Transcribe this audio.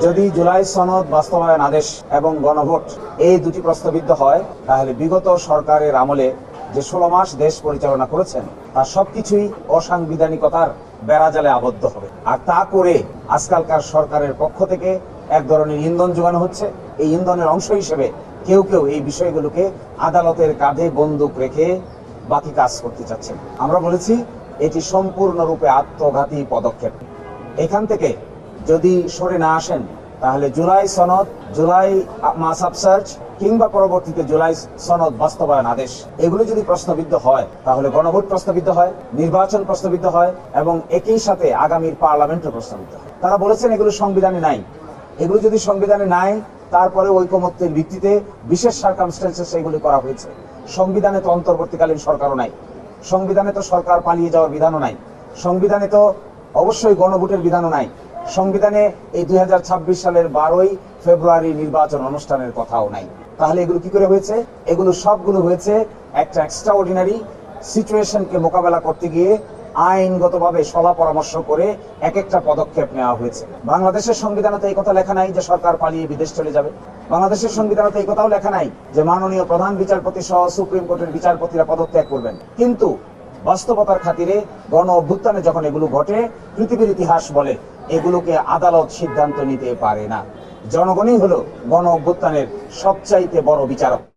যদি জুলাই সনদ বাস্তবায়ন আদেশ এবং গণভোট এই দুটি প্রস্তাবিত হয়, তাহলে বিগত সরকারের আমলে যে 16 মাস দেশ পরিচালনা করেছেন তার সবকিছুই অসাংবিধানিকতার বেড়াজালে আবদ্ধ হবে। আর তা করে আজকালকার সরকারের পক্ষ থেকে এক ধরনের ইন্ধন যোগানো হচ্ছে। এই ইন্ধনের অংশ হিসেবে কেউ কেউ এই বিষয়গুলোকে আদালতের কাঁধে বন্দুক রেখে বাকি কাজ করতে চাচ্ছেন। আমরা বলেছি এটি সম্পূর্ণরূপে আত্মঘাতী পদক্ষেপ। এখান থেকে যদি সরে না আসেন, তাহলে জুলাই সনদ, জুলাই মাস সার্চ কিংবা পরবর্তীতে জুলাই সনদ বাস্তবায়ন আদেশ এগুলো যদি প্রশ্নবিদ্ধ হয়, তাহলে গণভোট প্রশ্নবিদ্ধ হয়, নির্বাচন প্রশ্নবিদ্ধ হয় এবং একই সাথে আগামীর পার্লামেন্টও প্রশ্নবিদ্ধ হয়। তারা বলেছেন এগুলো সংবিধানে নাই। এগুলো যদি সংবিধানে নাই, তারপরে ঐকমত্যের ভিত্তিতে বিশেষ সার্কামস্টেন্সেস এগুলি করা হয়েছে। সংবিধানে তো অন্তর্বর্তীকালীন সরকারও নাই, সংবিধানে তো সরকার পালিয়ে যাওয়ার বিধানও নাই, সংবিধানে তো অবশ্যই গণভোটের বিধানও নাই, সংবিধানে এই 2026 সালের 12ই ফেব্রুয়ারি নির্বাচন অনুষ্ঠানের কথাও নাই। তাহলে এগুলো কি করে হয়েছে? এগুলো সবগুলো হয়েছে একটা এক্সট্রাঅর্ডিনারি সিচুয়েশনকে মোকাবেলা করতে গিয়ে আইনগতভাবে সভা পরামর্শ করে এক একটা পদক্ষেপ নেওয়া হয়েছে। বাংলাদেশের সংবিধানে তো এই কথা লেখা নাই যে সরকার পালিয়ে বিদেশ চলে যাবে। বাংলাদেশের সংবিধানে তো এই কথাও লেখা নাই যে মাননীয় প্রধান বিচারপতি সহ সুপ্রিম কোর্টের বিচারপতিরা পদত্যাগ করবেন। কিন্তু বাস্তবতার খাতিরে গণ অভ্যুত্থানে যখন এগুলো ঘটে, পৃথিবীর ইতিহাস বলে এগুলোকে আদালত সিদ্ধান্ত নিতে পারে না। জনগণই হলো গণ অভ্যুত্থানের সবচাইতে বড় বিচারক।